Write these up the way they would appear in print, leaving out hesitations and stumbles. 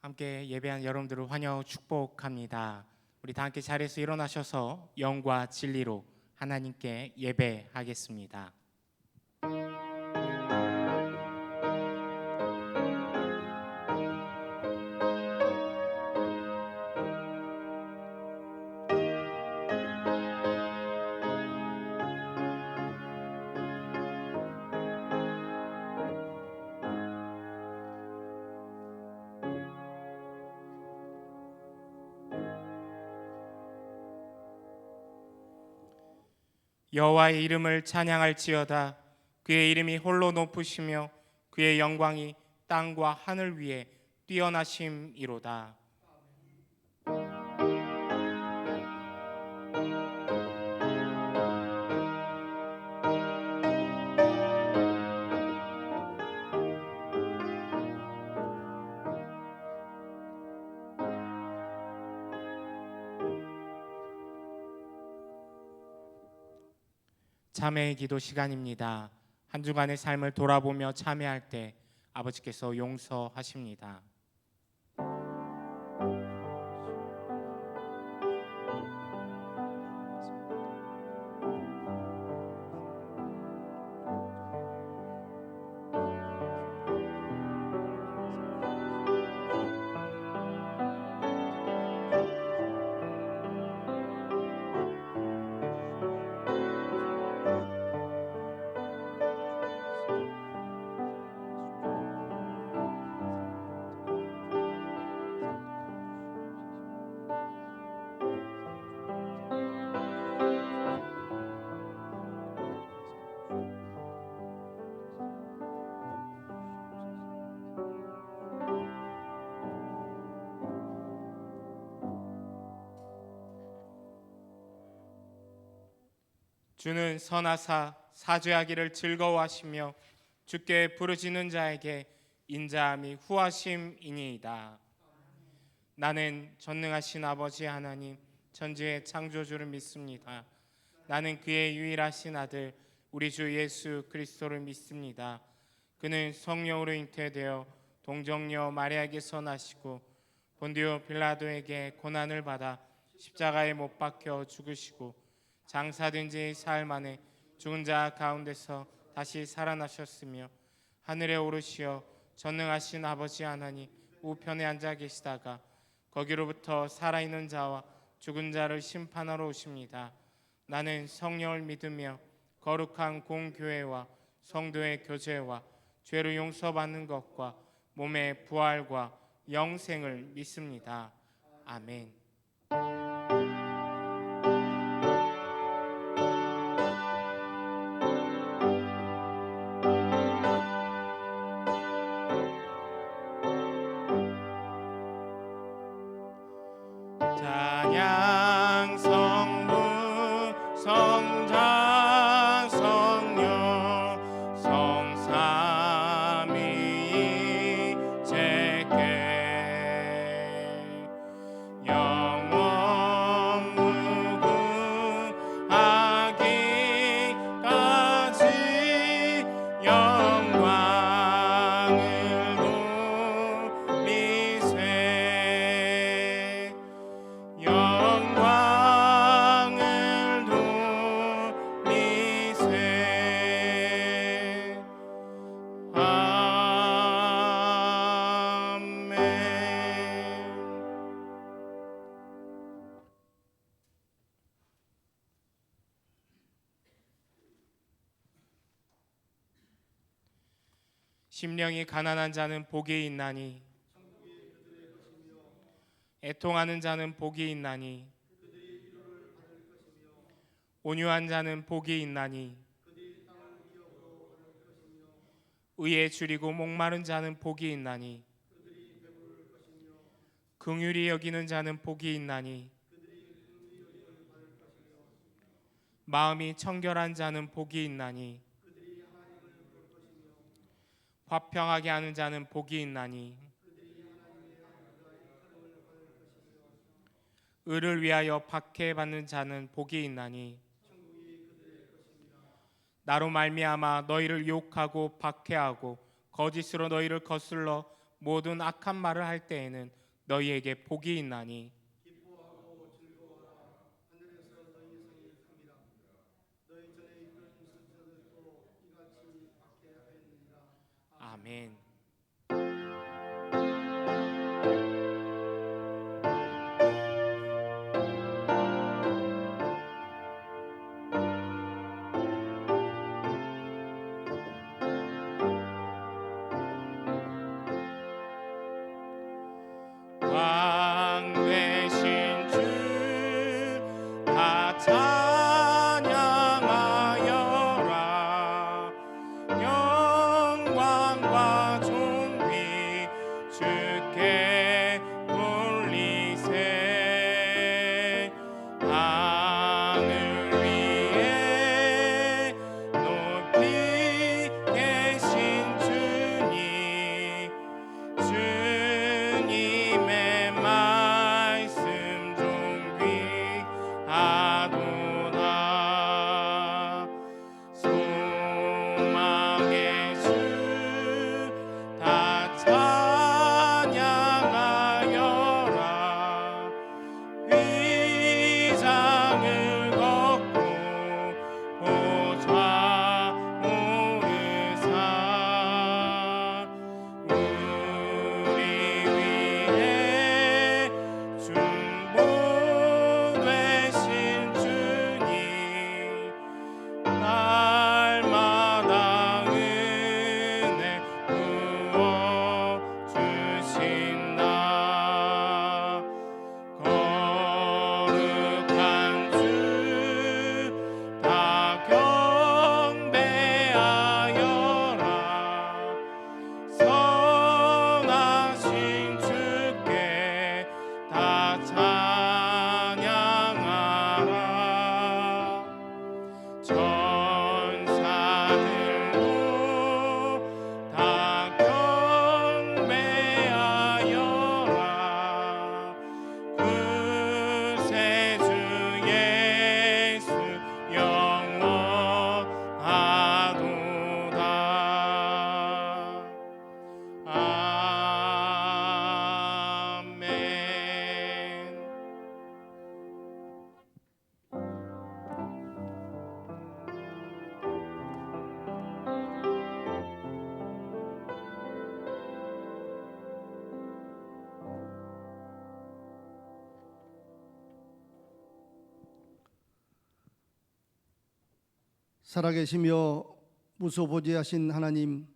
함께 예배한 여러분들을 환영 축복합니다. 우리 다 함께 자리에서 일어나셔서 영과 진리로 하나님께 예배하겠습니다. 여호와의 이름을 찬양할지어다. 그의 이름이 홀로 높으시며 그의 영광이 땅과 하늘 위에 뛰어나심이로다. 참회의 기도 시간입니다. 한 주간의 삶을 돌아보며 참회할 때 아버지께서 용서하십니다. 주는 선하사 사죄하기를 즐거워하시며 주께 부르짖는 자에게 인자함이 후하심이니이다. 나는 전능하신 아버지 하나님 천지의 창조주를 믿습니다. 나는 그의 유일하신 아들 우리 주 예수 그리스도를 믿습니다. 그는 성령으로 잉태되어 동정녀 마리아에게서 나시고 본디오 빌라도에게 고난을 받아 십자가에 못 박혀 죽으시고 장사된 지 사흘 만에 죽은 자 가운데서 다시 살아나셨으며 하늘에 오르시어 전능하신 아버지 하나님 우편에 앉아 계시다가 거기로부터 살아있는 자와 죽은 자를 심판하러 오십니다. 나는 성령을 믿으며 거룩한 공교회와 성도의 교제와 죄를 용서받는 것과 몸의 부활과 영생을 믿습니다. 아멘. 찬양 성부 성자 성령 성삼위 제께 영원 무궁하기까지 영광을 돌리세 영광을 돌리세. 아멘. 심령이 가난한 자는 복이 있나니 애통하는 자는 복이 있나니 온유한 자는 복이 있나니 의에 줄이고 목마른 자는 복이 있나니 긍휼히 여기는 자는 복이 있나니 마음이 청결한 자는 복이 있나니 화평하게 하는 자는 복이 있나니 의를 위하여 박해받는 자는 복이 있나니 나로 말미암아 너희를 욕하고 박해하고 거짓으로 너희를 거슬러 모든 악한 말을 할 때에는 너희에게 복이 있나니 기뻐하고 즐거워하라. 하늘에서 너희 상이 큽니다. 너희 전에 있던 선지자들도 이같이 박해하였느니라. 아멘. 왕 되신 주 다 찬양하여라. 영광과 존귀 주께 돌리세. 하늘 위에 높이 계신 주님, 주님의 말씀 존귀하도다. 소망의 주 다 찬양하여라. 휘장을 걷고 보좌 오르사. 우리 위해 중보되신 주님, 날마다 은혜 부어 주신다. 거룩한 주 다 경배하여라. 선하신 주께 다 찬양하라. 전사들도 다 경배하여라. 구세주 예수 영원하도다. 아멘. 살아계시며 무소부지하신 하나님,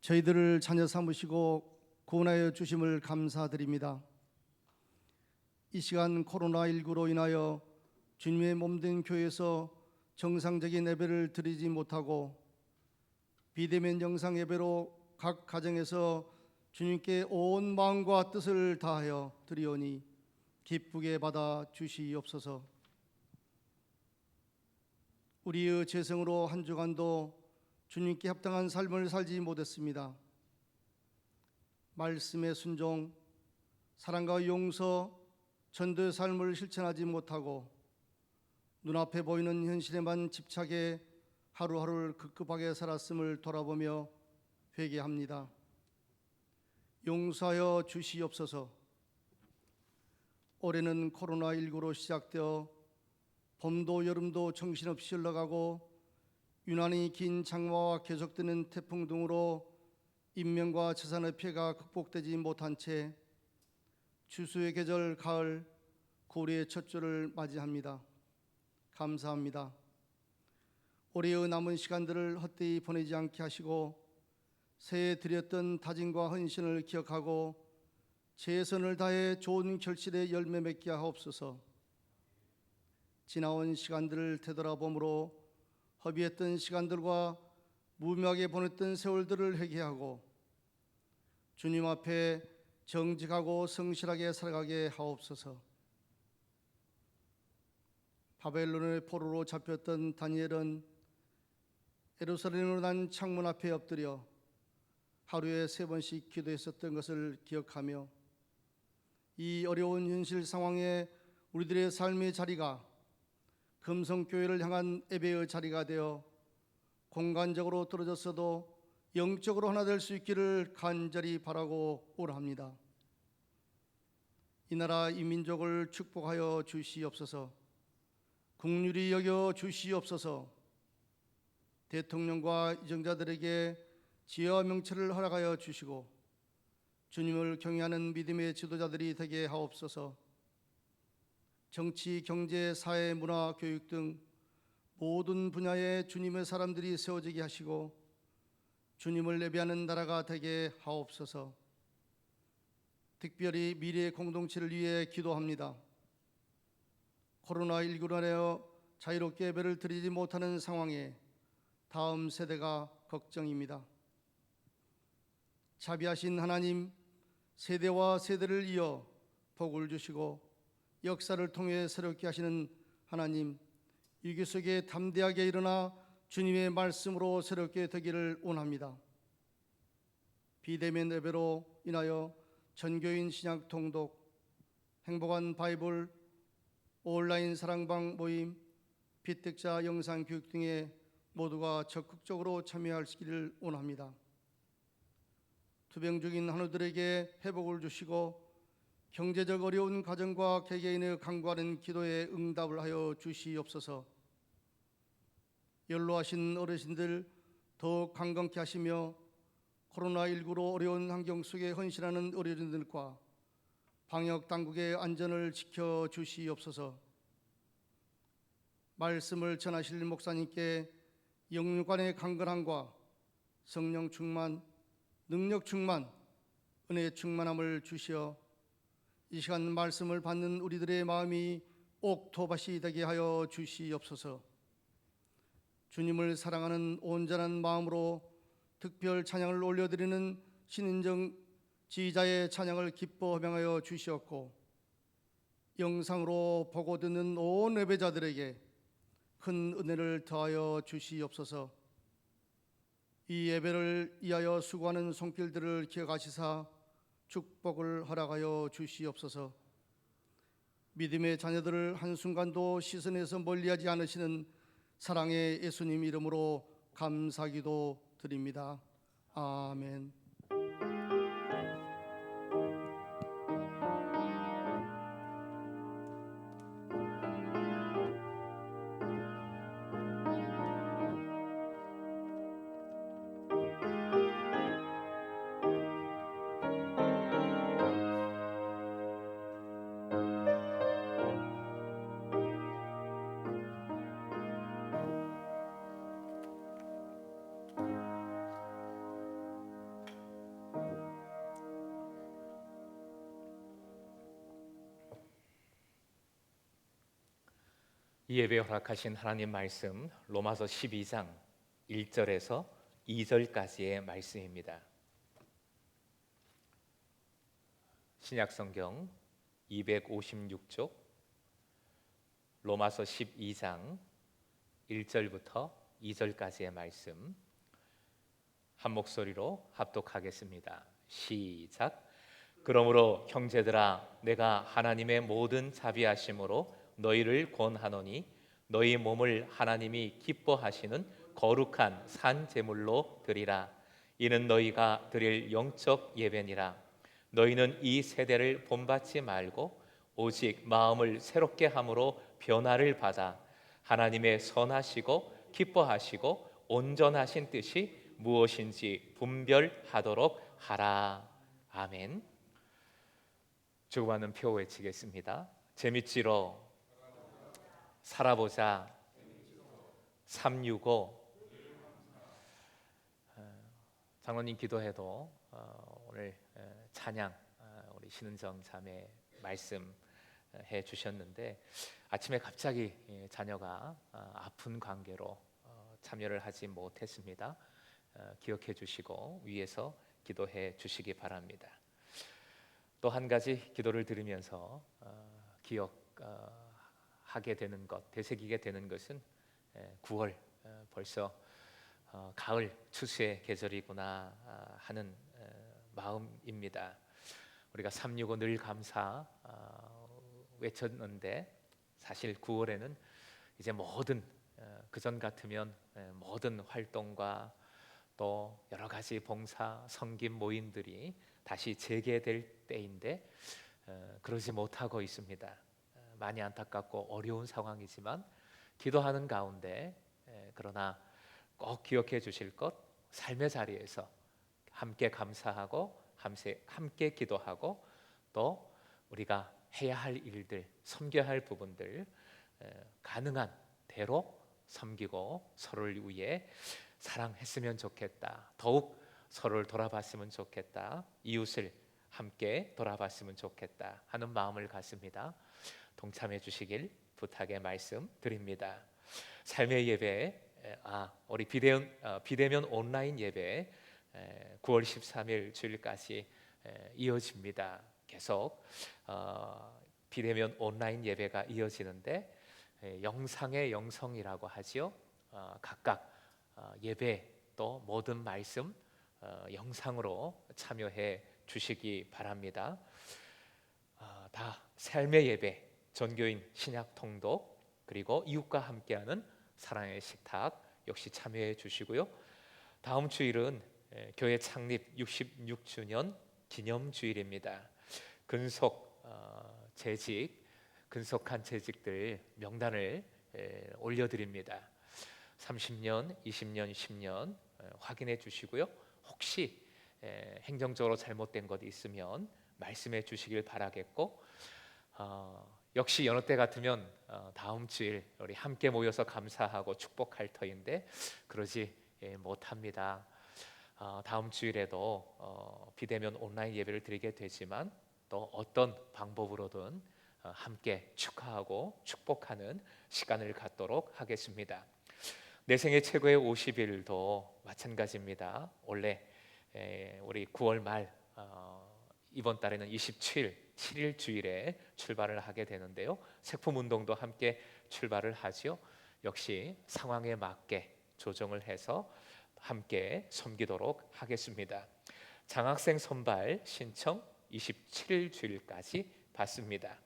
저희들을 자녀 삼으시고 구원하여 주심을 감사드립니다. 이 시간 코로나19로 인하여 주님의 몸된 교회에서 정상적인 예배를 드리지 못하고 비대면 영상 예배로 각 가정에서 주님께 온 마음과 뜻을 다하여 드리오니 기쁘게 받아 주시옵소서. 우리의 죄성으로 한 주간도 주님께 합당한 삶을 살지 못했습니다. 말씀의 순종, 사랑과 용서, 전도의 삶을 실천하지 못하고 눈앞에 보이는 현실에만 집착해 하루하루를 급급하게 살았음을 돌아보며 회개합니다. 용서하여 주시옵소서. 올해는 코로나19로 시작되어 봄도 여름도 정신없이 흘러가고 유난히 긴 장마와 계속되는 태풍 등으로 인명과 재산의 피해가 극복되지 못한 채 추수의 계절 가을 고리의 첫 주를 맞이합니다. 감사합니다. 올해의 남은 시간들을 헛되이 보내지 않게 하시고 새해 드렸던 다짐과 헌신을 기억하고 최선을 다해 좋은 결실의 열매 맺게 하옵소서. 지나온 시간들을 되돌아보므로 허비했던 시간들과 무명하게 보냈던 세월들을 회개하고 주님 앞에 정직하고 성실하게 살아가게 하옵소서. 바벨론의 포로로 잡혔던 다니엘은 예루살렘으로 난 창문 앞에 엎드려 하루에 3번씩 기도했었던 것을 기억하며 이 어려운 현실 상황에 우리들의 삶의 자리가 금성교회를 향한 예배의 자리가 되어 공간적으로 떨어졌어도 영적으로 하나 될 수 있기를 간절히 바라고 오라합니다. 이 나라 이 민족을 축복하여 주시옵소서. 긍휼히 여겨 주시옵소서. 대통령과 이정자들에게 지혜와 명철을 허락하여 주시고 주님을 경외하는 믿음의 지도자들이 되게 하옵소서. 정치, 경제, 사회, 문화, 교육 등 모든 분야에 주님의 사람들이 세워지게 하시고 주님을 예배하는 나라가 되게 하옵소서. 특별히 미래의 공동체를 위해 기도합니다. 코로나19로 인하여 자유롭게 예배를 드리지 못하는 상황에 다음 세대가 걱정입니다. 자비하신 하나님, 세대와 세대를 이어 복을 주시고 역사를 통해 새롭게 하시는 하나님, 위기 속에 담대하게 일어나 주님의 말씀으로 새롭게 되기를 원합니다. 비대면 예배로 인하여 전교인 신약 통독, 행복한 바이블, 온라인 사랑방 모임, 비택자 영상 교육 등에 모두가 적극적으로 참여하시기를 원합니다. 투병 중인 한우들에게 회복을 주시고 경제적 어려운 가정과 개개인의 간구하는 기도에 응답을 하여 주시옵소서. 연로하신 어르신들 더욱 강건케 하시며 코로나19로 어려운 환경 속에 헌신하는 어르신들과 방역 당국의 안전을 지켜 주시옵소서. 말씀을 전하실 목사님께 영육간의 강건함과 성령 충만, 능력 충만, 은혜 충만함을 주시어 이 시간 말씀을 받는 우리들의 마음이 옥토밭이 되게 하여 주시옵소서. 주님을 사랑하는 온전한 마음으로 특별 찬양을 올려드리는 신인정 지휘자의 찬양을 기뻐 명하여 주시었고 영상으로 보고 듣는 온 예배자들에게 큰 은혜를 더하여 주시옵소서. 이 예배를 위하여 수고하는 손길들을 기억하시사 축복을 허락하여 주시옵소서. 믿음의 자녀들을 한순간도 시선에서 멀리하지 않으시는 사랑의 예수님 이름으로 감사기도 드립니다. 아멘. 이 예배 허락하신 하나님 말씀 로마서 12장 1절에서 2절까지의 말씀입니다. 신약성경 256쪽 로마서 12장 1절부터 2절까지의 말씀 한 목소리로 합독하겠습니다. 시작. 그러므로 형제들아 내가 하나님의 모든 자비하심으로 너희를 권하노니 너희 몸을 하나님이 기뻐하시는 거룩한 산 제물로 드리라. 이는 너희가 드릴 영적 예배니라. 너희는 이 세대를 본받지 말고 오직 마음을 새롭게 함으로 변화를 받아 하나님의 선하시고 기뻐하시고 온전하신 뜻이 무엇인지 분별하도록 하라. 아멘. 주고받는 표 외치겠습니다. 재밌지로 살아보자. 365. 장로님 기도해도 오늘 찬양 우리 신은정 자매 말씀해 주셨는데 아침에 갑자기 자녀가 아픈 관계로 참여를 하지 못했습니다. 기억해 주시고 위에서 기도해 주시기 바랍니다. 또 한 가지 기도를 들으면서 기억하게 되는 것, 되새기게 되는 것은 9월 벌써 가을 추수의 계절이구나 하는 마음입니다. 우리가 365 늘 감사 외쳤는데 사실 9월에는 이제 모든 그전 같으면 모든 활동과 또 여러 가지 봉사 섬김 모임들이 다시 재개될 때인데 그러지 못하고 있습니다. 많이 안타깝고 어려운 상황이지만 기도하는 가운데 그러나 꼭 기억해 주실 것, 삶의 자리에서 함께 감사하고 함께 기도하고 또 우리가 해야 할 일들, 섬겨야 할 부분들 가능한 대로 섬기고 서로를 위해 사랑했으면 좋겠다. 더욱 서로를 돌아봤으면 좋겠다. 이웃을 함께 돌아봤으면 좋겠다 하는 마음을 갖습니다. 동참해 주시길 부탁의 말씀 드립니다. 삶의 예배, 우리 비대면 온라인 예배 9월 13일 주일까지 이어집니다. 계속 비대면 온라인 예배가 이어지는데 영상의 영성이라고 하지요. 각각 예배 또 모든 말씀 영상으로 참여해 주시기 바랍니다. 다 삶의 예배, 전교인 신약 통독 그리고 이웃과 함께하는 사랑의 식탁 역시 참여해 주시고요. 다음 주일은 교회 창립 66주년 기념주일입니다. 근속한 재직들 명단을 올려드립니다. 30년, 20년, 10년 확인해 주시고요. 혹시 행정적으로 잘못된 것 있으면 말씀해 주시길 바라겠고 역시 여느 때 같으면 다음 주일 우리 함께 모여서 감사하고 축복할 터인데 그러지 못합니다. 다음 주일에도 비대면 온라인 예배를 드리게 되지만 또 어떤 방법으로든 함께 축하하고 축복하는 시간을 갖도록 하겠습니다. 내 생애 최고의 50일도 마찬가지입니다. 원래 우리 9월 말 이번 달에는 7일 주일에 출발을 하게 되는데요. 색품운동도 함께 출발을 하죠. 역시 상황에 맞게 조정을 해서 함께 섬기도록 하겠습니다. 장학생 선발 신청 27일 주일까지 받습니다.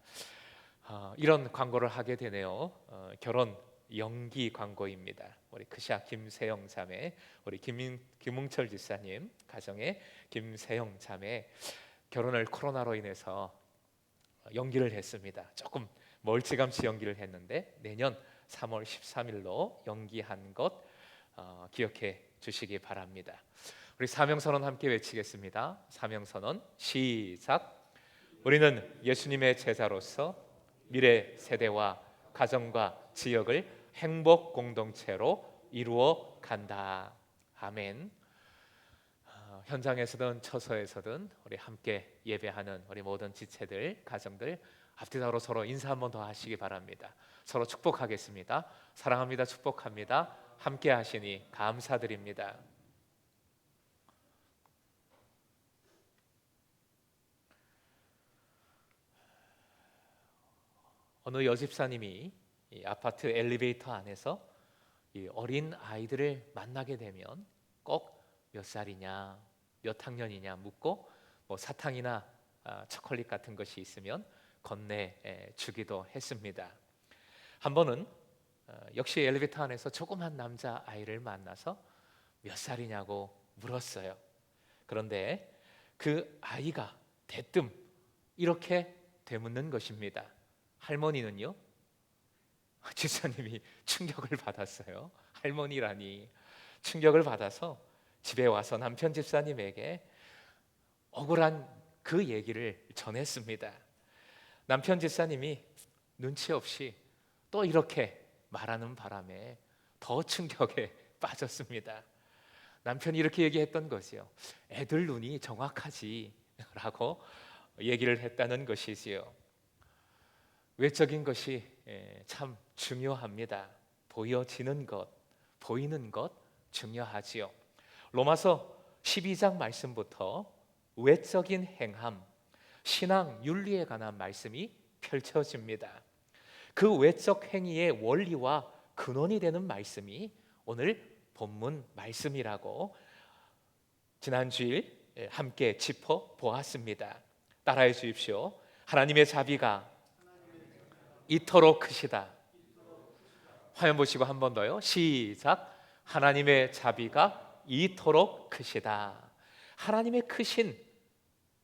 이런 광고를 하게 되네요. 결혼 연기 광고입니다. 우리 크샤 김세영 자매, 우리 김웅철 지사님 가정의 김세영 자매 결혼을 코로나로 인해서 연기를 했습니다. 조금 멀찌감치 연기를 했는데 내년 3월 13일로 연기한 것 기억해 주시기 바랍니다. 우리 사명선언 함께 외치겠습니다. 사명선언 시작. 우리는 예수님의 제자로서 미래 세대와 가정과 지역을 행복 공동체로 이루어 간다. 아멘. 현장에서든 처소에서든 우리 함께 예배하는 우리 모든 지체들, 가정들 앞뒤로 서로 인사 한번 더 하시기 바랍니다. 서로 축복하겠습니다. 사랑합니다. 축복합니다. 함께 하시니 감사드립니다. 어느 여집사님이 이 아파트 엘리베이터 안에서 이 어린 아이들을 만나게 되면 꼭 몇 살이냐, 몇 학년이냐 묻고 뭐 사탕이나 초콜릿 같은 것이 있으면 건네 주기도 했습니다. 한 번은 역시 엘리베이터 안에서 조그만 남자 아이를 만나서 몇 살이냐고 물었어요. 그런데 그 아이가 대뜸 이렇게 되묻는 것입니다. 할머니는요? 집사님이 충격을 받았어요. 할머니라니. 충격을 받아서 집에 와서 남편 집사님에게 억울한 그 얘기를 전했습니다. 남편 집사님이 눈치 없이 또 이렇게 말하는 바람에 더 충격에 빠졌습니다. 남편이 이렇게 얘기했던 거지요. 애들 눈이 정확하지 라고 얘기를 했다는 것이지요. 외적인 것이 참 중요합니다. 보여지는 것, 보이는 것 중요하지요. 로마서 12장 말씀부터 외적인 행함, 신앙 윤리에 관한 말씀이 펼쳐집니다. 그 외적 행위의 원리와 근원이 되는 말씀이 오늘 본문 말씀이라고 지난 주일 함께 짚어 보았습니다. 따라해 주십시오. 하나님의 자비가 이토록 크시다. 화면 보시고 한 번 더요. 시작. 하나님의 자비가 이토록 크시다. 하나님의 크신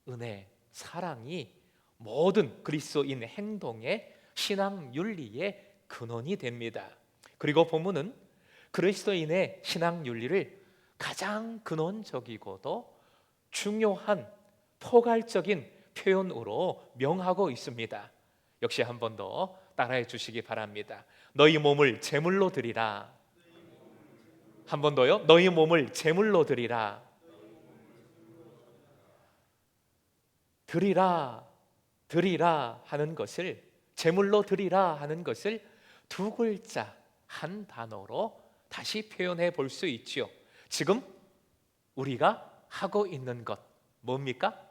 은혜, 사랑이 모든 그리스도인 행동의 신앙 윤리의 근원이 됩니다. 그리고 본문은 그리스도인의 신앙 윤리를 가장 근원적이고도 중요한 포괄적인 표현으로 명하고 있습니다. 역시 한 번 더 따라해 주시기 바랍니다. 너희 몸을 제물로 드리라. 한 번 더요. 너희 몸을 제물로 드리라. 드리라, 드리라 하는 것을, 제물로 드리라 하는 것을 두 글자 한 단어로 다시 표현해 볼 수 있지요. 지금 우리가 하고 있는 것 뭡니까?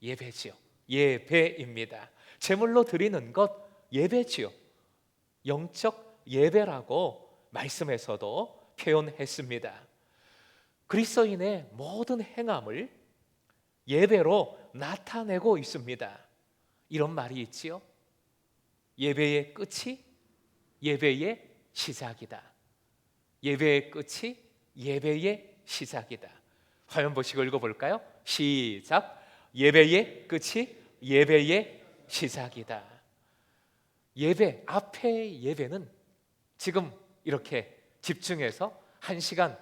예배지요. 예배입니다. 제물로 드리는 것 예배지요. 영적 예배라고 말씀에서도 표현했습니다. 그리스도인의 모든 행함을 예배로 나타내고 있습니다. 이런 말이 있지요. 예배의 끝이 예배의 시작이다. 예배의 끝이 예배의 시작이다. 화면 보시고 읽어볼까요? 시작. 예배의 끝이 예배의 시작이다. 예배, 앞의 예배는 지금 이렇게 집중해서 1시간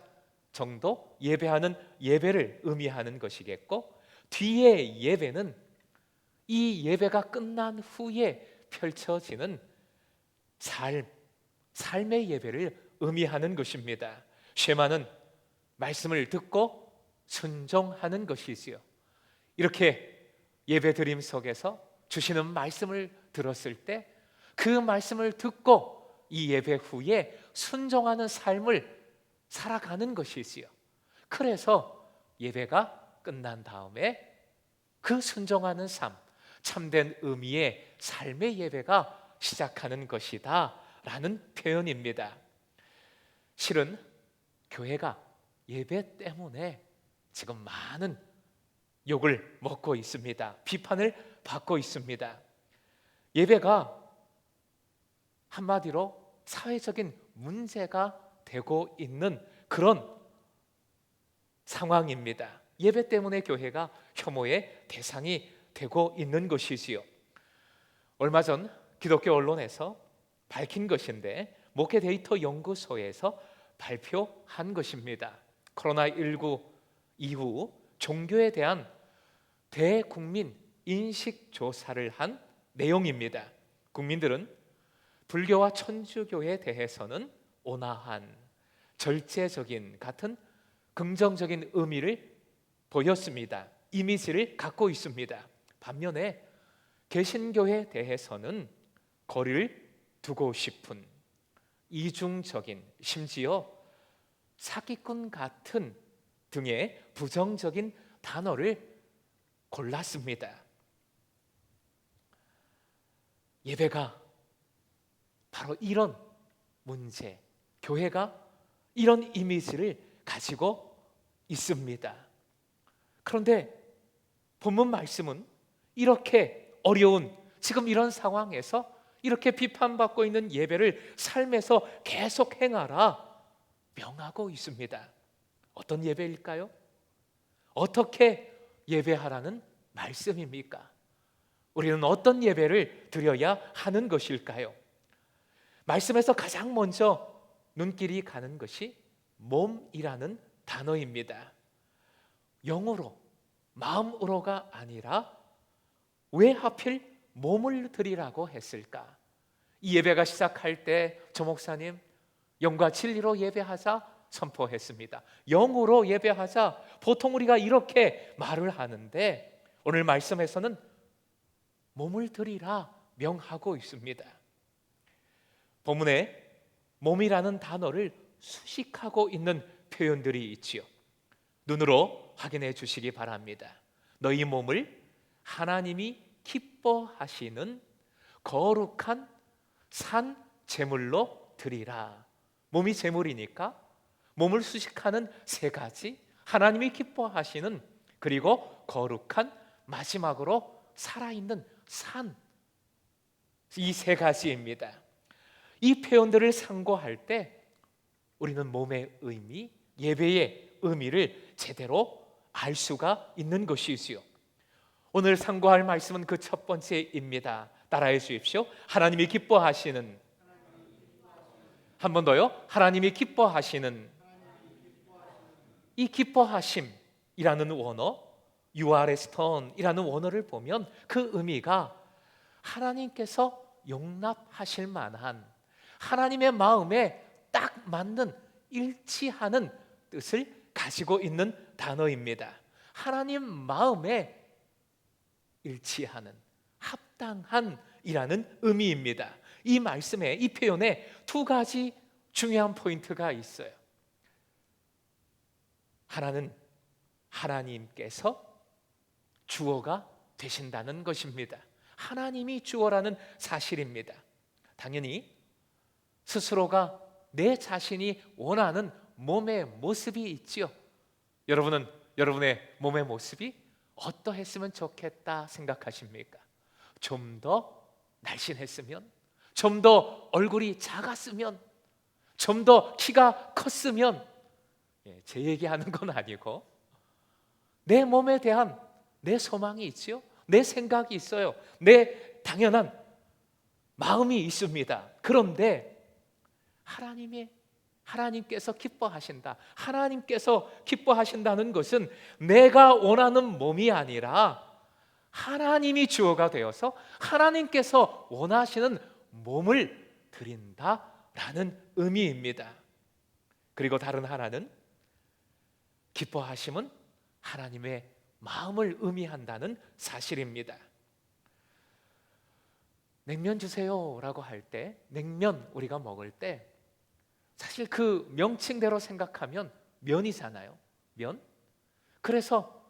정도 예배하는 예배를 의미하는 것이겠고, 뒤의 예배는 이 예배가 끝난 후에 펼쳐지는 삶의 예배를 의미하는 것입니다. 쉐마는 말씀을 듣고 순종하는 것이지요. 이렇게 예배드림 속에서 주시는 말씀을 들었을 때 그 말씀을 듣고 이 예배 후에 순종하는 삶을 살아가는 것이지요. 그래서 예배가 끝난 다음에 그 순종하는 삶, 참된 의미의 삶의 예배가 시작하는 것이다 라는 표현입니다. 실은 교회가 예배 때문에 지금 많은 욕을 먹고 있습니다. 비판을 받고 있습니다. 예배가 한마디로 사회적인 문제가 되고 있는 그런 상황입니다. 예배 때문에 교회가 혐오의 대상이 되고 있는 것이지요. 얼마 전 기독교 언론에서 밝힌 것인데, 목회 데이터 연구소에서 발표한 것입니다. 코로나19 이후 종교에 대한 대국민 인식 조사를 한 내용입니다. 국민들은 불교와 천주교에 대해서는 온화한, 절제적인 같은 긍정적인 의미를 보였습니다. 이미지를 갖고 있습니다. 반면에 개신교에 대해서는 거리를 두고 싶은, 이중적인, 심지어 사기꾼 같은 등의 부정적인 단어를 골랐습니다. 예배가 바로 이런 문제, 교회가 이런 이미지를 가지고 있습니다. 그런데 본문 말씀은 이렇게 어려운 지금 이런 상황에서 이렇게 비판받고 있는 예배를 삶에서 계속 행하라 명하고 있습니다. 어떤 예배일까요? 어떻게 예배하라는 말씀입니까? 우리는 어떤 예배를 드려야 하는 것일까요? 말씀에서 가장 먼저 눈길이 가는 것이 몸이라는 단어입니다. 영으로, 마음으로가 아니라 왜 하필 몸을 드리라고 했을까? 이 예배가 시작할 때 조 목사님, 영과 진리로 예배하자 선포했습니다. 영으로 예배하자, 보통 우리가 이렇게 말을 하는데 오늘 말씀에서는 몸을 드리라 명하고 있습니다. 본문에 몸이라는 단어를 수식하고 있는 표현들이 있지요. 눈으로 확인해 주시기 바랍니다. 너희 몸을 하나님이 기뻐하시는 거룩한 산 제물로 드리라. 몸이 제물이니까 몸을 수식하는 세 가지, 하나님이 기뻐하시는, 그리고 거룩한, 마지막으로 살아있는 산, 이 세 가지입니다. 이 표현들을 상고할 때 우리는 몸의 의미, 예배의 의미를 제대로 알 수가 있는 것이지요. 오늘 상고할 말씀은 그 첫 번째입니다. 따라해 주십시오. 하나님이 기뻐하시는, 한 번 더요. 하나님이 기뻐하시는. 이 기뻐하심이라는 원어, 유아레스턴이라는 원어를 보면 그 의미가 하나님께서 용납하실 만한, 하나님의 마음에 딱 맞는, 일치하는 뜻을 가지고 있는 단어입니다. 하나님 마음에 일치하는, 합당한 이라는 의미입니다. 이 말씀에, 이 표현에 두 가지 중요한 포인트가 있어요. 하나는 하나님께서 주어가 되신다는 것입니다. 하나님이 주어라는 사실입니다. 당연히 스스로가 내 자신이 원하는 몸의 모습이 있지요. 여러분은 여러분의 몸의 모습이 어떠했으면 좋겠다 생각하십니까? 좀 더 날씬했으면, 좀 더 얼굴이 작았으면, 좀 더 키가 컸으면, 제 얘기하는 건 아니고 내 몸에 대한 내 소망이 있지요. 내 생각이 있어요. 내 당연한 마음이 있습니다. 그런데 하나님께서 기뻐하신다. 하나님께서 기뻐하신다는 것은 내가 원하는 몸이 아니라 하나님이 주어가 되어서 하나님께서 원하시는 몸을 드린다라는 의미입니다. 그리고 다른 하나는 기뻐하심은 하나님의 마음을 의미한다는 사실입니다. 냉면 주세요라고 할 때, 냉면 우리가 먹을 때 사실 그 명칭대로 생각하면 면이잖아요. 면. 그래서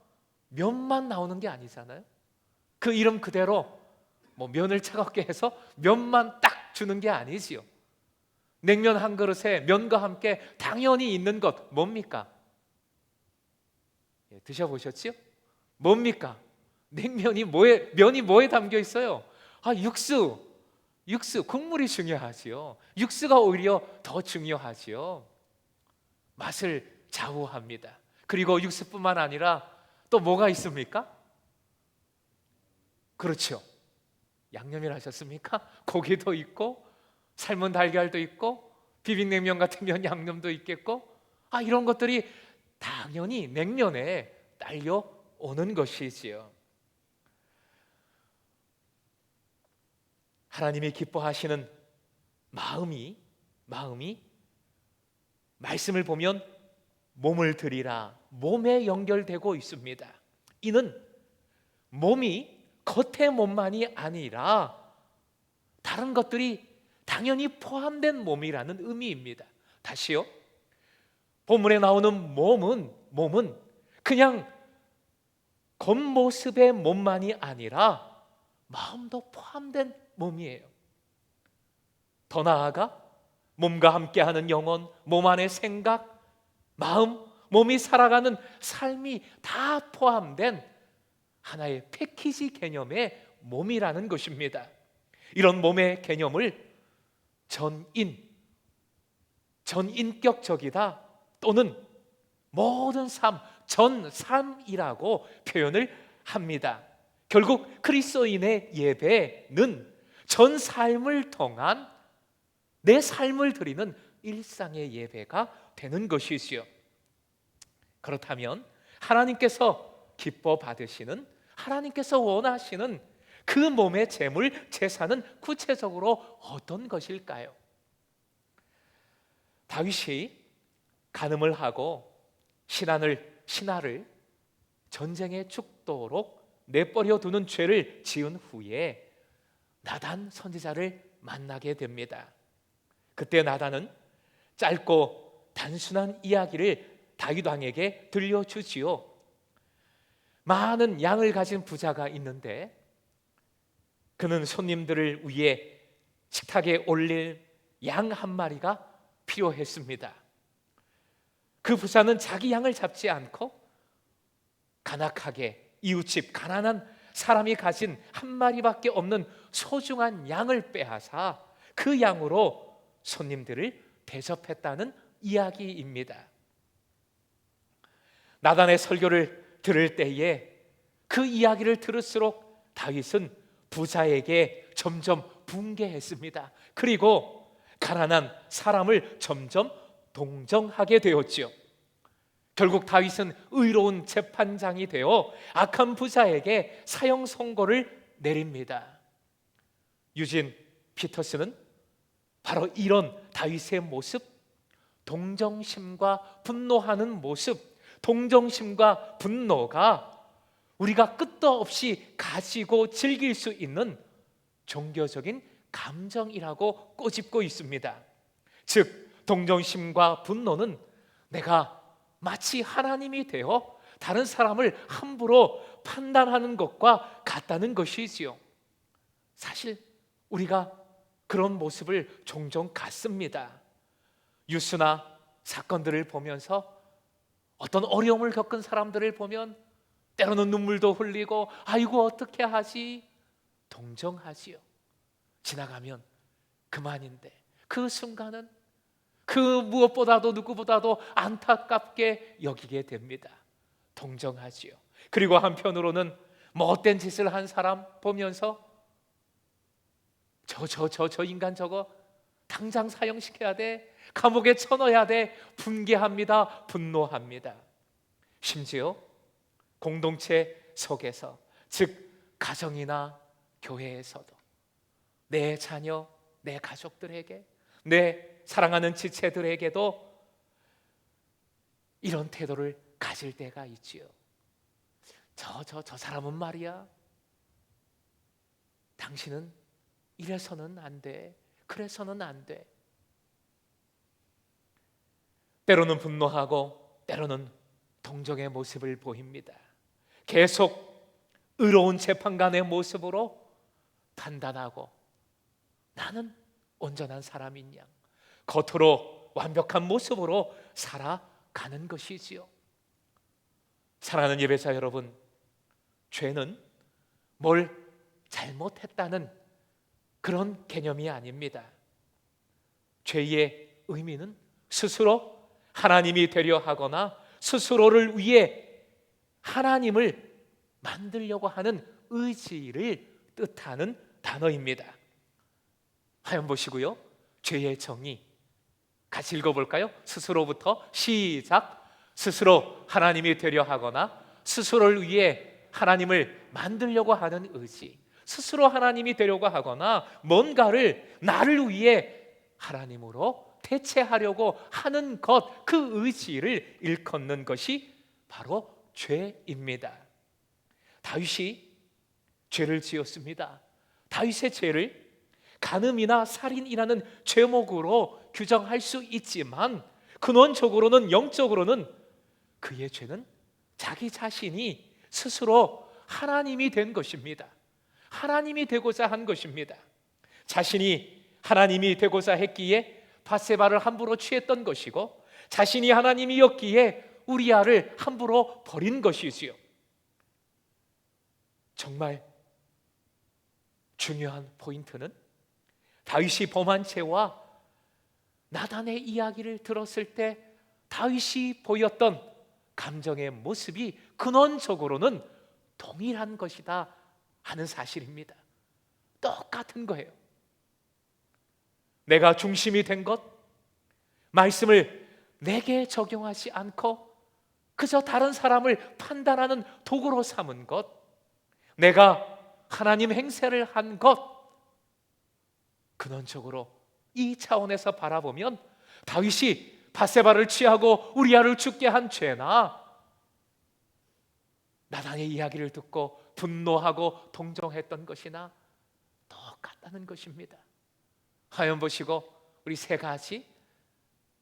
면만 나오는 게 아니잖아요. 그 이름 그대로 뭐 면을 차갑게 해서 면만 딱 주는 게 아니지요. 냉면 한 그릇에 면과 함께 당연히 있는 것 뭡니까? 드셔보셨지요? 뭡니까? 냉면이 면이 뭐에 담겨 있어요? 육수, 국물이 중요하지요. 육수가 오히려 더 중요하지요. 맛을 좌우합니다. 그리고 육수뿐만 아니라 또 뭐가 있습니까? 그렇죠. 양념이라 하셨습니까? 고기도 있고, 삶은 달걀도 있고, 비빔냉면 같으면 양념도 있겠고, 이런 것들이 당연히 냉면에 딸려오는 것이지요. 하나님이 기뻐하시는 마음이 말씀을 보면 몸을 드리라, 몸에 연결되고 있습니다. 이는 몸이 겉의 몸만이 아니라 다른 것들이 당연히 포함된 몸이라는 의미입니다. 다시요. 본문에 나오는 몸은 그냥 겉모습의 몸만이 아니라 마음도 포함된 몸이에요. 더 나아가 몸과 함께하는 영혼, 몸 안의 생각, 마음, 몸이 살아가는 삶이 다 포함된 하나의 패키지 개념의 몸이라는 것입니다. 이런 몸의 개념을 전인격적이다 또는 모든 삶, 전삶이라고 표현을 합니다. 결국 그리스도인의 예배는 전 삶을 통한 내 삶을 드리는 일상의 예배가 되는 것이지요. 그렇다면 하나님께서 기뻐 받으시는, 하나님께서 원하시는 그 몸의 재물, 재산은 구체적으로 어떤 것일까요? 다윗이 간음을 하고 신하를 전쟁에 죽도록 내버려 두는 죄를 지은 후에 나단 선지자를 만나게 됩니다. 그때 나단은 짧고 단순한 이야기를 다윗 왕에게 들려주지요. 많은 양을 가진 부자가 있는데 그는 손님들을 위해 식탁에 올릴 양 한 마리가 필요했습니다. 그 부자는 자기 양을 잡지 않고 간악하게 이웃집 가난한 사람이 가진 한 마리밖에 없는 소중한 양을 빼앗아 그 양으로 손님들을 대접했다는 이야기입니다. 나단의 설교를 들을 때에 그 이야기를 들을수록 다윗은 부자에게 점점 붕괴했습니다. 그리고 가난한 사람을 점점 동정하게 되었지요. 결국 다윗은 의로운 재판장이 되어 악한 부자에게 사형 선고를 내립니다. 유진 피터스는 바로 이런 다윗의 모습, 동정심과 분노하는 모습, 동정심과 분노가 우리가 끝도 없이 가지고 즐길 수 있는 종교적인 감정이라고 꼬집고 있습니다. 즉, 동정심과 분노는 내가 마치 하나님이 되어 다른 사람을 함부로 판단하는 것과 같다는 것이지요. 사실 우리가 그런 모습을 종종 갖습니다. 뉴스나 사건들을 보면서 어떤 어려움을 겪은 사람들을 보면 때로는 눈물도 흘리고 아이고 어떻게 하지? 동정하지요. 지나가면 그만인데 그 순간은 그 무엇보다도 누구보다도 안타깝게 여기게 됩니다. 동정하지요. 그리고 한편으로는 못된 짓을 한 사람 보면서 저 인간 저거 당장 사형시켜야 돼, 감옥에 쳐넣어야 돼, 분개합니다. 분노합니다. 심지어 공동체 속에서, 즉 가정이나 교회에서도 내 자녀, 내 가족들에게, 내 사랑하는 지체들에게도 이런 태도를 가질 때가 있지요. 저 사람은 말이야, 당신은 이래서는 안 돼, 그래서는 안 돼. 때로는 분노하고 때로는 동정의 모습을 보입니다. 계속 의로운 재판관의 모습으로 판단하고 나는 온전한 사람인 양 겉으로 완벽한 모습으로 살아가는 것이지요. 사랑하는 예배자 여러분, 죄는 뭘 잘못했다는 그런 개념이 아닙니다. 죄의 의미는 스스로 하나님이 되려 하거나 스스로를 위해 하나님을 만들려고 하는 의지를 뜻하는 단어입니다. 화면 보시고요. 죄의 정의 같이 읽어볼까요? 스스로부터 시작. 스스로 하나님이 되려 하거나 스스로를 위해 하나님을 만들려고 하는 의지, 스스로 하나님이 되려고 하거나 뭔가를 나를 위해 하나님으로 대체하려고 하는 것, 그 의지를 일컫는 것이 바로 죄입니다. 다윗이 죄를 지었습니다. 다윗의 죄를 간음이나 살인이라는 죄목으로 규정할 수 있지만 근원적으로는, 영적으로는 그의 죄는 자기 자신이 스스로 하나님이 된 것입니다. 하나님이 되고자 한 것입니다. 자신이 하나님이 되고자 했기에 밧세바를 함부로 취했던 것이고, 자신이 하나님이었기에 우리아를 함부로 버린 것이지요. 정말 중요한 포인트는 다윗이 범한 죄와 나단의 이야기를 들었을 때 다윗이 보였던 감정의 모습이 근원적으로는 동일한 것이다 하는 사실입니다. 똑같은 거예요. 내가 중심이 된 것, 말씀을 내게 적용하지 않고 그저 다른 사람을 판단하는 도구로 삼은 것, 내가 하나님 행세를 한 것, 근원적으로 이 차원에서 바라보면 다윗이 밧세바를 취하고 우리아를 죽게 한 죄나 나단의 이야기를 듣고 분노하고 동정했던 것이나 똑같다는 것입니다. 화면 보시고 우리 세 가지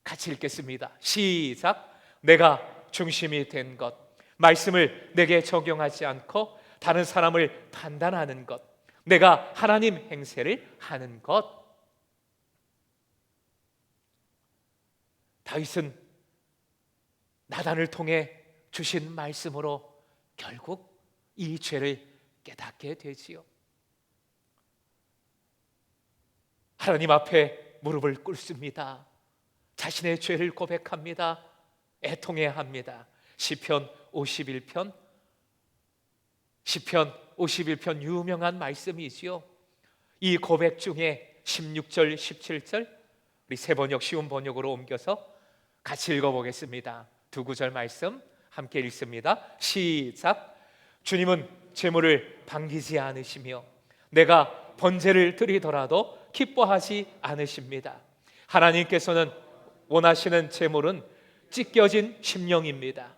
같이 읽겠습니다. 시작. 내가 중심이 된 것, 말씀을 내게 적용하지 않고 다른 사람을 판단하는 것, 내가 하나님 행세를 하는 것. 다윗은 나단을 통해 주신 말씀으로 결국 이 죄를 깨닫게 되지요. 하나님 앞에 무릎을 꿇습니다. 자신의 죄를 고백합니다. 애통해야 합니다. 시편 51편, 시편 51편 유명한 말씀이지요. 이 고백 중에 16절, 17절 우리 새 번역 쉬운 번역으로 옮겨서 같이 읽어보겠습니다. 두 구절 말씀 함께 읽습니다. 시작. 주님은 재물을 반기지 않으시며 내가 번제를 드리더라도 기뻐하지 않으십니다. 하나님께서는 원하시는 재물은 찢겨진 심령입니다.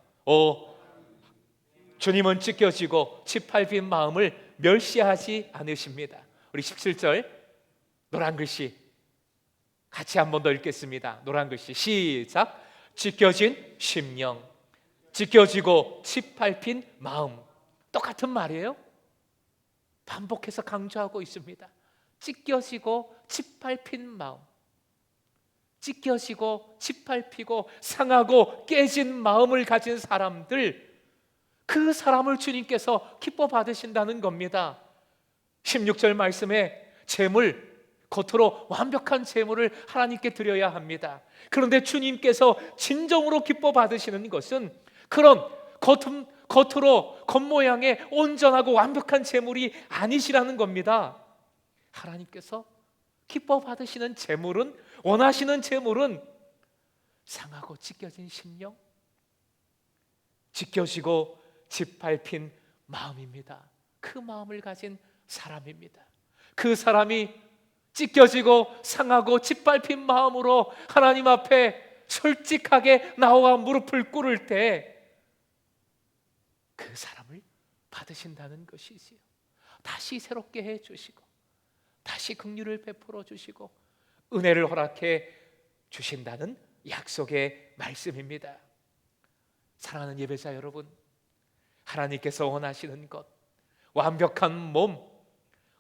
주님은 찢겨지고 짓밟힌 마음을 멸시하지 않으십니다. 우리 17절 노란 글씨 같이 한 번 더 읽겠습니다. 노란 글씨 시작. 찢겨진 심령, 찢겨지고 짓밟힌 마음. 똑같은 말이에요. 반복해서 강조하고 있습니다. 찢겨지고 짓밟힌 마음, 찢겨지고 짓밟히고 상하고 깨진 마음을 가진 사람들, 그 사람을 주님께서 기뻐 받으신다는 겁니다. 16절 말씀에 재물, 겉으로 완벽한 재물을 하나님께 드려야 합니다. 그런데 주님께서 진정으로 기뻐 받으시는 것은 그런 겉으로 겉모양의 온전하고 완벽한 재물이 아니시라는 겁니다. 하나님께서 기뻐 받으시는 재물은, 원하시는 재물은 상하고 찢겨진 심령, 찢겨지고 짓밟힌 마음입니다. 그 마음을 가진 사람입니다. 그 사람이 찢겨지고 상하고 짓밟힌 마음으로 하나님 앞에 솔직하게 나와 무릎을 꿇을 때 그 사람을 받으신다는 것이지요. 다시 새롭게 해주시고 다시 긍휼을 베풀어 주시고 은혜를 허락해 주신다는 약속의 말씀입니다. 사랑하는 예배자 여러분, 하나님께서 원하시는 것, 완벽한 몸,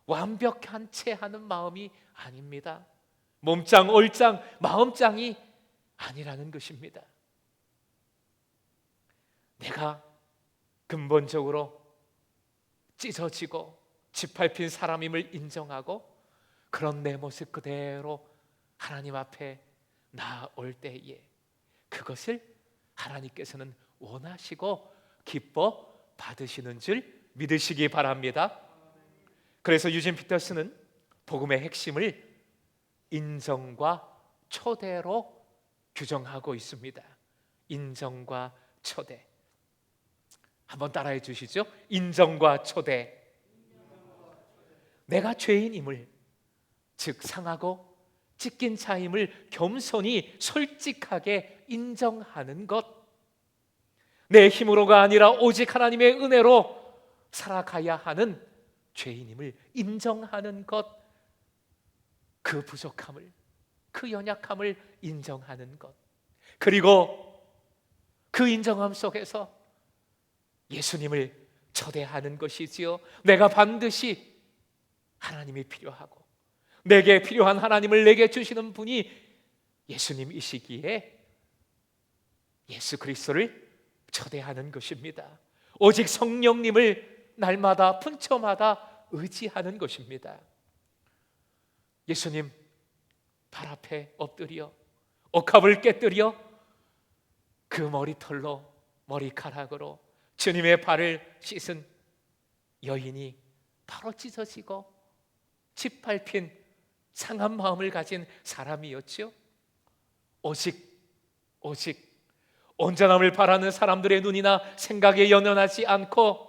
완벽한 채 하는 마음이 아닙니다. 몸짱, 얼짱, 마음짱이 아니라는 것입니다. 내가 근본적으로 찢어지고 짓밟힌 사람임을 인정하고 그런 내 모습 그대로 하나님 앞에 나올 때에 그것을 하나님께서는 원하시고 기뻐 받으시는 줄 믿으시기 바랍니다. 그래서 유진 피터스는 복음의 핵심을 인정과 초대로 규정하고 있습니다. 인정과 초대. 한번 따라해 주시죠. 인정과 초대. 내가 죄인임을, 즉 상하고 찢긴 자임을 겸손히 솔직하게 인정하는 것, 내 힘으로가 아니라 오직 하나님의 은혜로 살아가야 하는 죄인임을 인정하는 것, 그 부족함을, 그 연약함을 인정하는 것, 그리고 그 인정함 속에서 예수님을 초대하는 것이지요. 내가 반드시 하나님이 필요하고 내게 필요한 하나님을 내게 주시는 분이 예수님이시기에 예수 그리스도를 초대하는 것입니다. 오직 성령님을 날마다 분초마다 의지하는 것입니다. 예수님 발 앞에 엎드려 억합을 깨뜨려 그 머리털로 머리카락으로 주님의 발을 씻은 여인이 바로 찢어지고 짓밟힌 상한 마음을 가진 사람이었죠. 오직 온전함을 바라는 사람들의 눈이나 생각에 연연하지 않고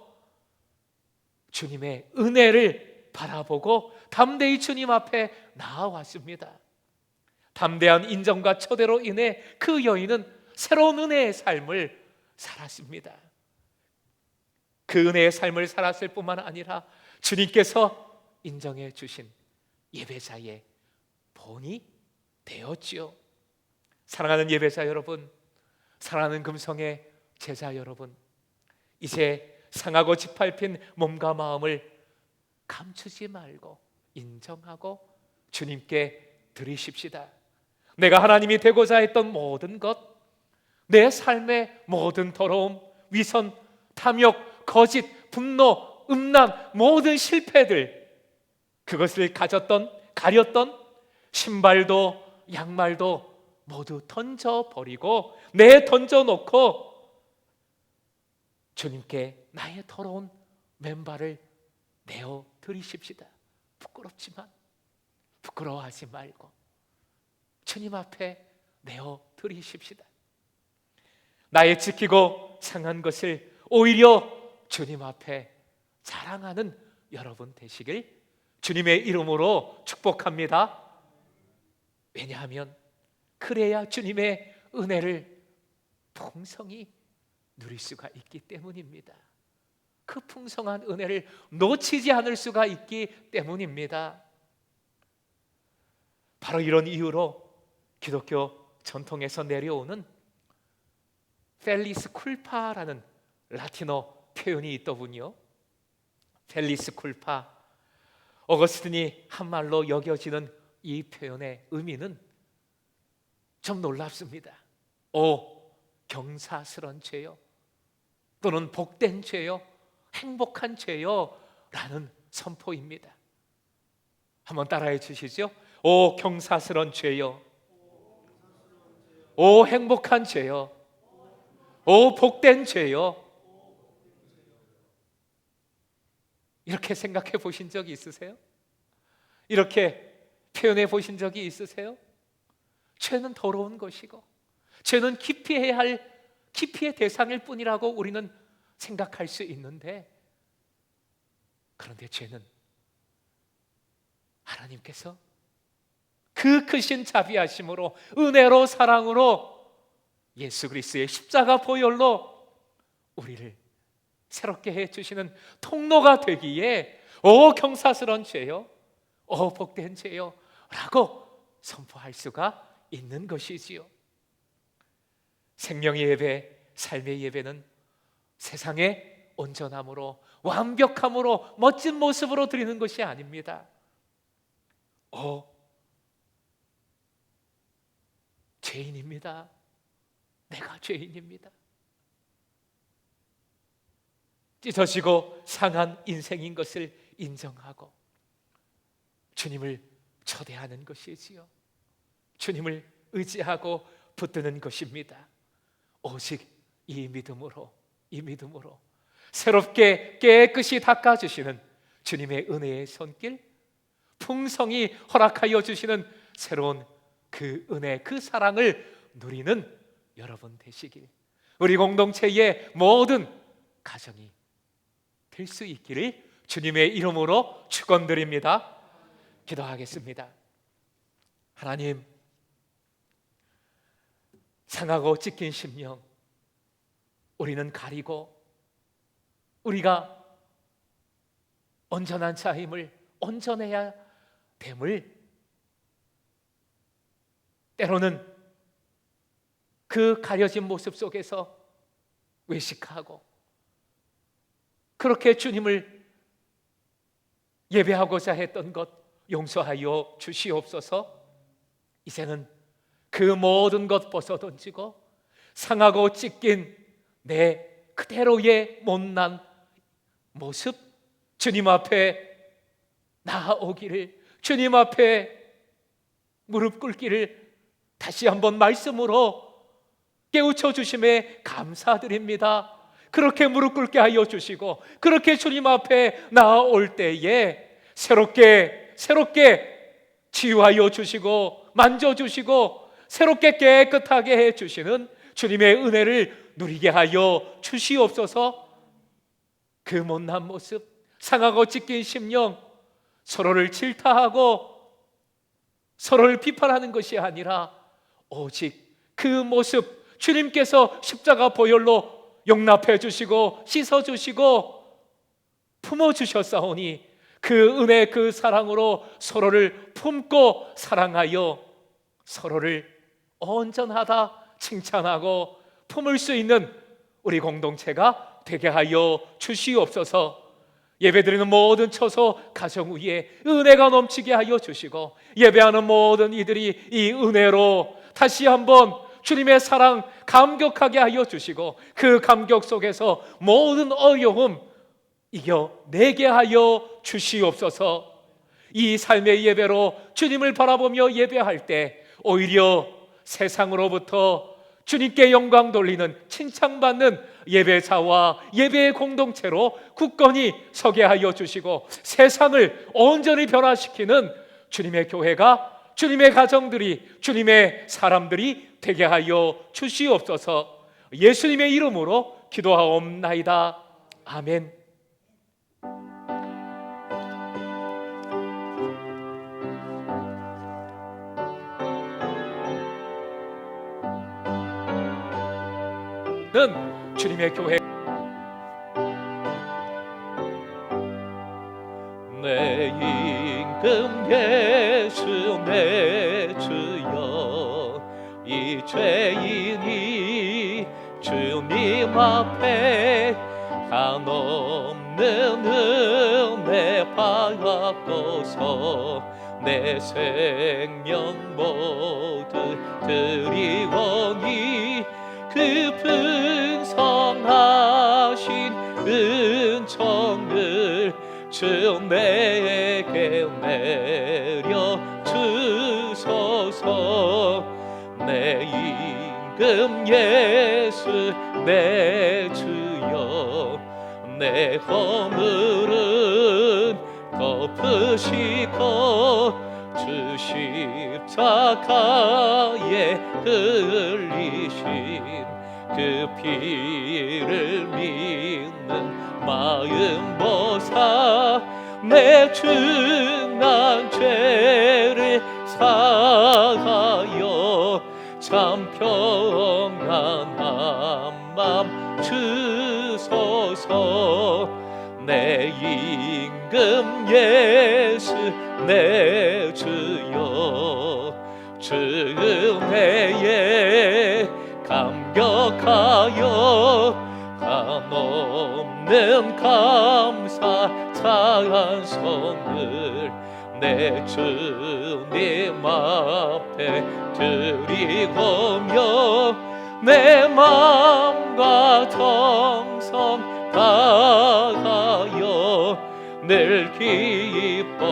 주님의 은혜를 바라보고 담대히 주님 앞에 나아왔습니다. 담대한 인정과 초대로 인해 그 여인은 새로운 은혜의 삶을 살았습니다. 그 은혜의 삶을 살았을 뿐만 아니라 주님께서 인정해 주신 예배자의 본이 되었지요. 사랑하는 예배자 여러분, 사랑하는 금성의 제자 여러분, 이제 상하고 짓밟힌 몸과 마음을 감추지 말고 인정하고 주님께 드리십시다. 내가 하나님이 되고자 했던 모든 것, 내 삶의 모든 더러움, 위선, 탐욕, 거짓, 분노, 음란, 모든 실패들, 그것을 가렸던 신발도 양말도 모두 던져버리고 던져놓고 주님께 나의 더러운 맨발을 내어 드리십시다. 부끄럽지만 부끄러워하지 말고 주님 앞에 내어 드리십시다. 나의 지키고 상한 것을 오히려 주님 앞에 자랑하는 여러분 되시길 주님의 이름으로 축복합니다. 왜냐하면 그래야 주님의 은혜를 풍성히 누릴 수가 있기 때문입니다. 그 풍성한 은혜를 놓치지 않을 수가 있기 때문입니다. 바로 이런 이유로 기독교 전통에서 내려오는 펠리스 쿨파라는 라틴어 표현이 있더군요. 펠리스 쿨파, 어거스틴이 한 말로 여겨지는 이 표현의 의미는 좀 놀랍습니다. 오, 경사스런 죄요, 또는 복된 죄요, 행복한 죄요 라는 선포입니다. 한번 따라해 주시죠. 오, 경사스런 죄요, 오, 행복한 죄요, 오, 복된 죄요. 이렇게 생각해 보신 적이 있으세요? 이렇게 표현해 보신 적이 있으세요? 죄는 더러운 것이고 죄는 기피해야 할 기피의 대상일 뿐이라고 우리는 생각할 수 있는데, 그런데 죄는 하나님께서 그 크신 자비하심으로, 은혜로, 사랑으로, 예수 그리스도의 십자가 보혈로 우리를 새롭게 해주시는 통로가 되기에 오, 경사스러운 죄요, 오, 복된 죄요 라고 선포할 수가 있는 것이지요. 생명의 예배, 삶의 예배는 세상의 온전함으로, 완벽함으로, 멋진 모습으로 드리는 것이 아닙니다. 죄인입니다. 내가 죄인입니다. 찢어지고 상한 인생인 것을 인정하고 주님을 초대하는 것이지요. 주님을 의지하고 붙드는 것입니다. 오직 이 믿음으로 새롭게 깨끗이 닦아주시는 주님의 은혜의 손길, 풍성히 허락하여 주시는 새로운 그 은혜, 그 사랑을 누리는 여러분 되시길, 우리 공동체의 모든 가정이 될 수 있기를 주님의 이름으로 축원드립니다. 기도하겠습니다. 하나님, 상하고 찢긴 심령 우리는 가리고, 우리가 온전한 자임을, 온전해야 됨을 때로는 그 가려진 모습 속에서 외식하고, 그렇게 주님을 예배하고자 했던 것 용서하여 주시옵소서. 이제는 그 모든 것 벗어던지고 상하고 찢긴 내 그대로의 못난 모습 주님 앞에 나아오기를, 주님 앞에 무릎 꿇기를 다시 한번 말씀으로 깨우쳐 주심에 감사드립니다. 그렇게 무릎 꿇게 하여 주시고, 그렇게 주님 앞에 나아올 때에 새롭게 치유하여 주시고 만져주시고 새롭게 깨끗하게 해주시는 주님의 은혜를 누리게 하여 주시옵소서. 그 못난 모습, 상하고 찢긴 심령, 서로를 질타하고 서로를 비판하는 것이 아니라 오직 그 모습, 주님께서 십자가 보혈로 용납해 주시고 씻어 주시고 품어 주셨사오니 그 은혜, 그 사랑으로 서로를 품고 사랑하여 서로를 온전하다 칭찬하고 품을 수 있는 우리 공동체가 되게 하여 주시옵소서. 예배드리는 모든 처소 가정 위에 은혜가 넘치게 하여 주시고, 예배하는 모든 이들이 이 은혜로 다시 한번 주님의 사랑 감격하게 하여 주시고, 그 감격 속에서 모든 어려움 이겨내게 하여 주시옵소서. 이 삶의 예배로 주님을 바라보며 예배할 때 오히려 세상으로부터 주님께 영광 돌리는 칭찬받는 예배자와 예배의 공동체로 굳건히 서게 하여 주시고 세상을 온전히 변화시키는 주님의 교회가, 주님의 가정들이, 주님의 사람들이 되게 하여 주시옵소서. 예수님의 이름으로 기도하옵나이다. 아멘. 는 주님의 교회. 내 임금 예수 내 주여, 이 죄인이 주님 앞에 한없는 은혜 받고서 내 생명 모두 드리오니 그 풍성하신 은총을 주 내게 내려 주소서. 내 임금 예수 내 주여, 내 허물은 덮으시고 주 십자가에 흘리신 그 피를 믿는 마음 보사 내 중한 죄를 사하여 참 평안한 맘 주소서. 내 임금 예수 내 주여, 주 은혜에 감격하여 한없는 감사 찬송을 내 주님 앞에 드리고며 내 마음과 정성 다하여 늘 기뻐하며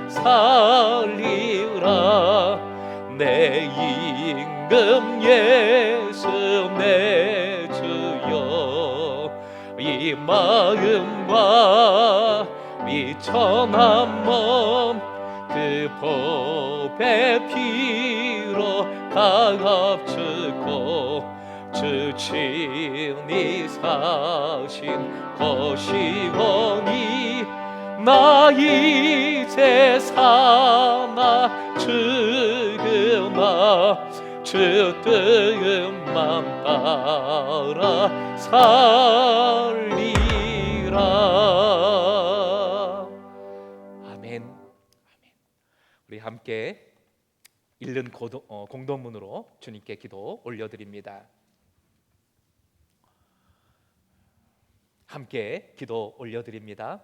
살리라. 내 임금 예수 내 주여, 이 마음과 이 천한 몸 그 법의 피로 값주고 주 친히 사신 것이오니 나 이제 사나 죽으나 주 뜻만 따라 살리라. 아멘. 아멘. 우리 함께 읽는 공동문으로 주님께 기도 올려드립니다. 함께 기도 올려드립니다.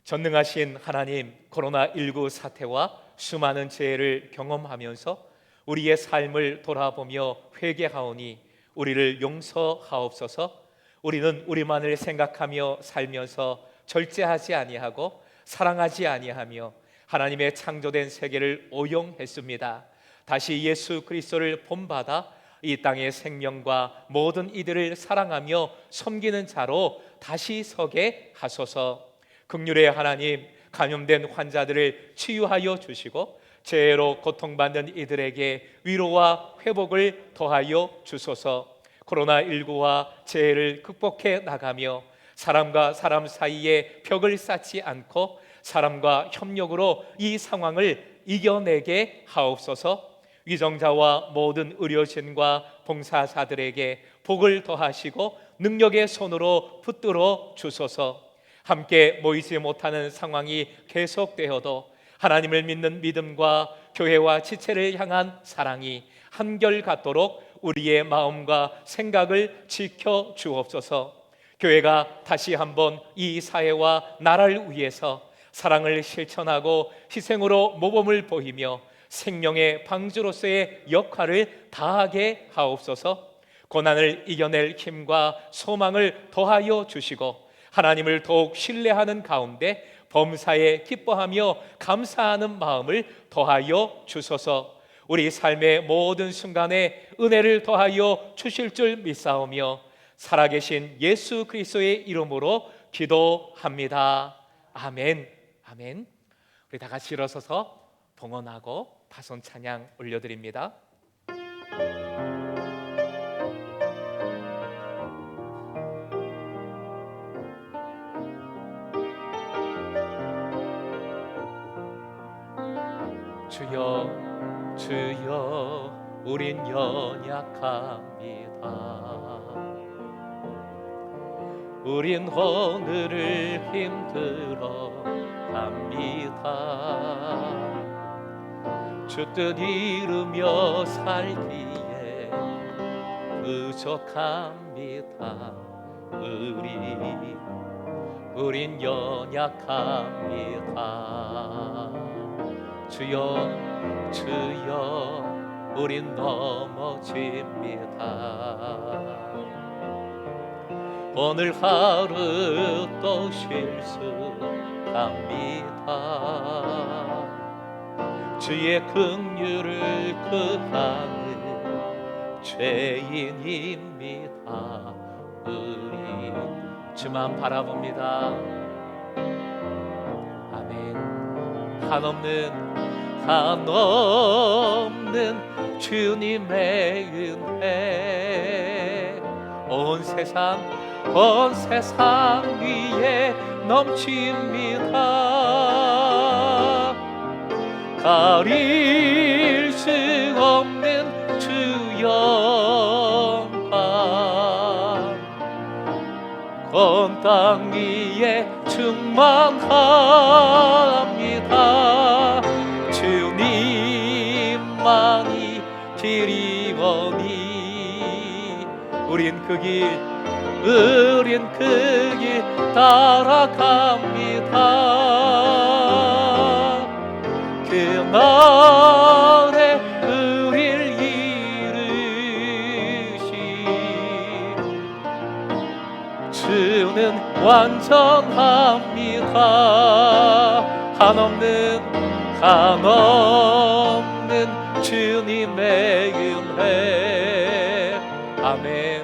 전능하신 하나님, 코로나19 사태와 수많은 재해를 경험하면서 우리의 삶을 돌아보며 회개하오니 우리를 용서하옵소서. 우리는 우리만을 생각하며 살면서 절제하지 아니하고 사랑하지 아니하며 하나님의 창조된 세계를 오용했습니다. 다시 예수 그리스도를 본받아 이 땅의 생명과 모든 이들을 사랑하며 섬기는 자로 다시 서게 하소서. 긍휼의 하나님, 감염된 환자들을 치유하여 주시고 재해로 고통받는 이들에게 위로와 회복을 더하여 주소서. 코로나19와 재해를 극복해 나가며 사람과 사람 사이에 벽을 쌓지 않고 사람과 협력으로 이 상황을 이겨내게 하옵소서. 위정자와 모든 의료진과 봉사자들에게 복을 더하시고 능력의 손으로 붙들어 주소서. 함께 모이지 못하는 상황이 계속되어도 하나님을 믿는 믿음과 교회와 지체를 향한 사랑이 한결같도록 우리의 마음과 생각을 지켜 주옵소서. 교회가 다시 한번 이 사회와 나라를 위해서 사랑을 실천하고 희생으로 모범을 보이며 생명의 방주로서의 역할을 다하게 하옵소서. 고난을 이겨낼 힘과 소망을 더하여 주시고 하나님을 더욱 신뢰하는 가운데 범사에 기뻐하며 감사하는 마음을 더하여 주소서. 우리 삶의 모든 순간에 은혜를 더하여 주실 줄 믿사오며 살아계신 예수 그리스도의 이름으로 기도합니다. 아멘. 아멘. 우리 다 같이 일어서서 봉헌하고 파손 찬양 올려드립니다. 주여 주여 우린 연약합니다. 우린 오늘을 힘들어 합니다. 주 뜻 이루며 살기에 부족합니다. 우린 연약합니다. 주여 주여 우린 넘어집니다. 오늘 하루 또 실수합니다. 주의 긍휼을 구하는 죄인입니다. 우리 주만 바라봅니다. 아멘. 한없는 주님의 은혜 온 세상 위에 넘칩니다. 가릴 수 없는 주 영광 온 땅 위에 충만합니다. 주님만이 길이오니 우린 그 길 따라갑니다. 그날에 우릴 이르시 주는 완전합니다. 한없는 주님의 은혜 아멘.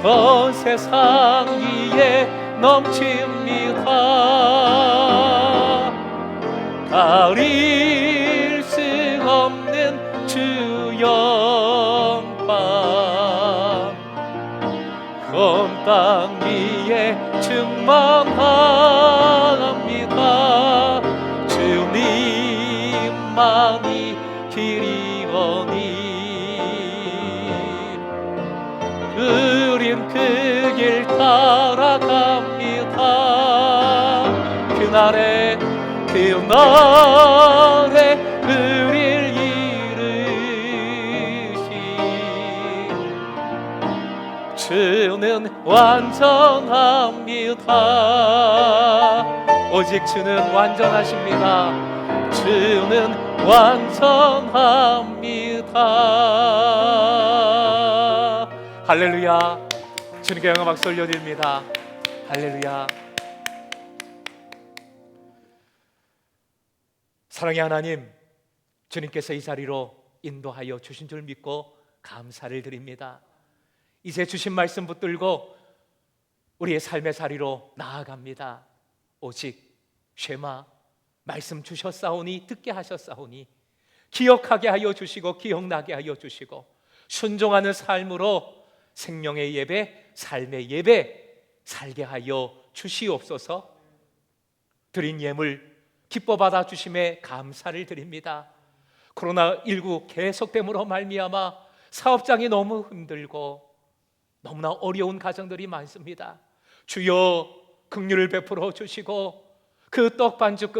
온 세상 위에 넘칩니다. 가릴 수 없는 주 영광 온 땅 위에 충만합니다. 주님만이 길이오니 우린 그 길 따라갑니다. 그날에 우릴 이르시 주는 완전합니다. 오직 주는 완전하십니다. 주는 완전합니다. 할렐루야. 주님께 영광 박수 올려드립니다. 할렐루야. 사랑의 하나님, 주님께서 이 자리로 인도하여 주신 줄 믿고 감사를 드립니다. 이제 주신 말씀 붙들고 우리의 삶의 자리로 나아갑니다. 오직 쉐마 말씀 주셨사오니 듣게 하셨사오니 기억하게 하여 주시고 기억나게 하여 주시고 순종하는 삶으로 생명의 예배, 삶의 예배 살게 하여 주시옵소서. 드린 예물 기뻐 받아 주심에 감사를 드립니다. 코로나19 계속됨으로 말미암아 사업장이 너무 힘들고 너무나 어려운 가정들이 많습니다. 주여 긍휼을 베풀어 주시고 그 떡 반죽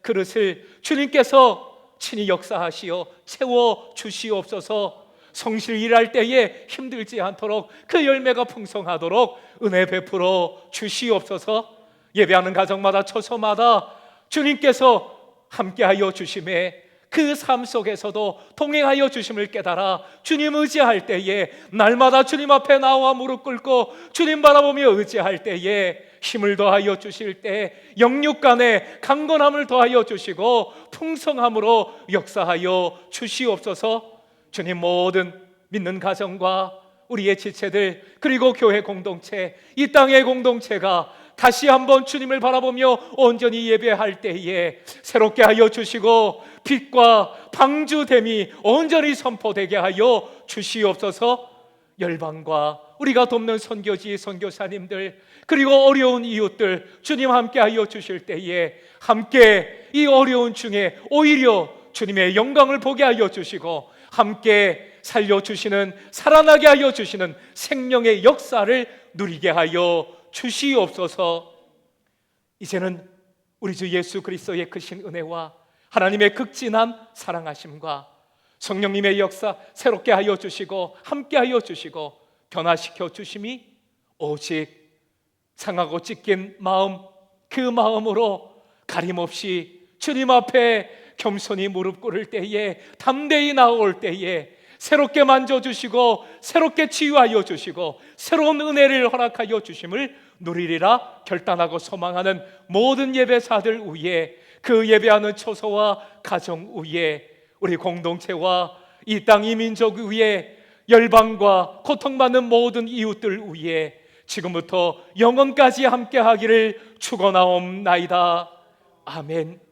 그릇을 주님께서 친히 역사하시어 채워 주시옵소서. 성실히 일할 때에 힘들지 않도록 그 열매가 풍성하도록 은혜 베풀어 주시옵소서. 예배하는 가정마다 처소마다 주님께서 함께하여 주심에 그 삶 속에서도 동행하여 주심을 깨달아 주님 의지할 때에 날마다 주님 앞에 나와 무릎 꿇고 주님 바라보며 의지할 때에 힘을 더하여 주실 때 영육간에 강건함을 더하여 주시고 풍성함으로 역사하여 주시옵소서. 주님, 모든 믿는 가정과 우리의 지체들 그리고 교회 공동체, 이 땅의 공동체가 다시 한번 주님을 바라보며 온전히 예배할 때에 새롭게 하여 주시고 빛과 방주됨이 온전히 선포되게 하여 주시옵소서. 열방과 우리가 돕는 선교지 선교사님들 그리고 어려운 이웃들 주님 함께 하여 주실 때에 함께 이 어려운 중에 오히려 주님의 영광을 보게 하여 주시고 함께 살려주시는, 살아나게 하여 주시는 생명의 역사를 누리게 하여 주시옵소서. 이제는 우리 주 예수 그리스도의 크신 은혜와 하나님의 극진한 사랑하심과 성령님의 역사 새롭게 하여 주시고 함께 하여 주시고 변화시켜 주심이 오직 상하고 찢긴 마음, 그 마음으로 가림없이 주님 앞에 겸손히 무릎 꿇을 때에, 담대히 나올 때에 새롭게 만져주시고 새롭게 치유하여 주시고 새로운 은혜를 허락하여 주심을 누리리라 결단하고 소망하는 모든 예배사들 위에, 그 예배하는 처소와 가정 위에, 우리 공동체와 이 땅 이 민족 위에, 열방과 고통받는 모든 이웃들 위에 지금부터 영원까지 함께하기를 축원하옵나이다. 아멘.